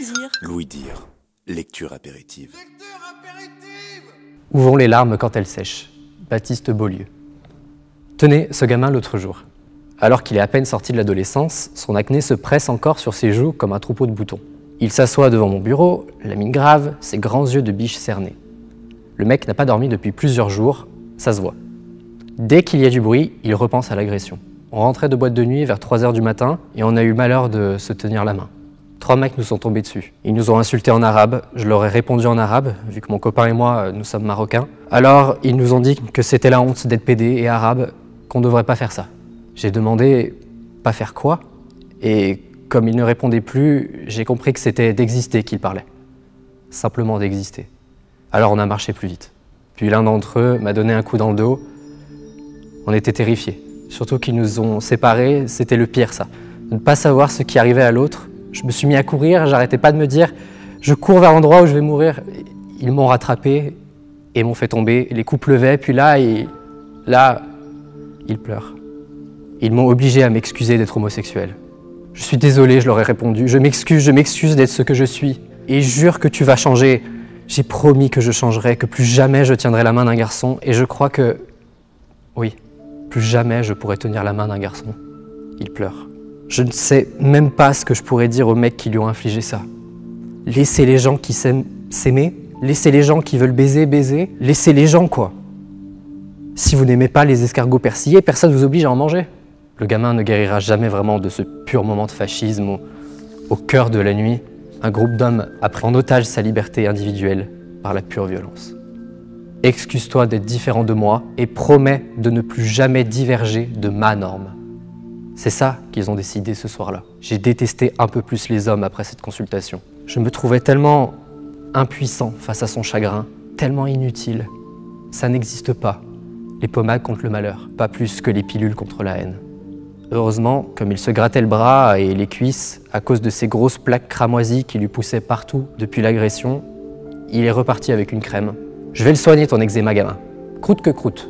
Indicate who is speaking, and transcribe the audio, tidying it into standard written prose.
Speaker 1: Loisir.
Speaker 2: Louis Dire, lecture apéritive.
Speaker 3: Où vont les larmes quand elles sèchent? Baptiste Beaulieu. Tenez, ce gamin l'autre jour. Alors qu'il est à peine sorti de l'adolescence, son acné se presse encore sur ses joues comme un troupeau de boutons. Il s'assoit devant mon bureau, la mine grave, ses grands yeux de biche cernés. Le mec n'a pas dormi depuis plusieurs jours, ça se voit. Dès qu'il y a du bruit, il repense à l'agression. On rentrait de boîte de nuit vers 3 h du matin et on a eu malheur de se tenir la main. 3 mecs nous sont tombés dessus. Ils nous ont insultés en arabe, je leur ai répondu en arabe, vu que mon copain et moi, nous sommes marocains. Alors, ils nous ont dit que c'était la honte d'être pédé et arabe, qu'on ne devrait pas faire ça. J'ai demandé « pas faire quoi ?» et comme ils ne répondaient plus, j'ai compris que c'était d'exister qu'ils parlaient. Simplement d'exister. Alors on a marché plus vite. Puis l'un d'entre eux m'a donné un coup dans le dos. On était terrifiés. Surtout qu'ils nous ont séparés, c'était le pire ça. De ne pas savoir ce qui arrivait à l'autre. Je me suis mis à courir, j'arrêtais pas de me dire « je cours vers l'endroit où je vais mourir ». Ils m'ont rattrapé et m'ont fait tomber. Les coups pleuvaient, puis là, ils pleurent. Ils m'ont obligé à m'excuser d'être homosexuel. Je suis désolé, je leur ai répondu. Je m'excuse d'être ce que je suis. Et jure que tu vas changer. J'ai promis que je changerai, que plus jamais je tiendrai la main d'un garçon. Et je crois que... oui, plus jamais je pourrai tenir la main d'un garçon. Il pleure. Je ne sais même pas ce que je pourrais dire aux mecs qui lui ont infligé ça. Laissez les gens qui s'aiment s'aimer. Laissez les gens qui veulent baiser, baiser. Laissez les gens, quoi. Si vous n'aimez pas les escargots persillés, personne ne vous oblige à en manger. Le gamin ne guérira jamais vraiment de ce pur moment de fascisme au cœur de la nuit. Un groupe d'hommes a pris en otage sa liberté individuelle par la pure violence. Excuse-toi d'être différent de moi et promets de ne plus jamais diverger de ma norme. C'est ça qu'ils ont décidé ce soir-là. J'ai détesté un peu plus les hommes après cette consultation. Je me trouvais tellement impuissant face à son chagrin, tellement inutile. Ça n'existe pas. Les pommades contre le malheur, pas plus que les pilules contre la haine. Heureusement, comme il se grattait le bras et les cuisses à cause de ces grosses plaques cramoisies qui lui poussaient partout depuis l'agression, il est reparti avec une crème. Je vais le soigner ton eczéma, gamin. Croûte que croûte.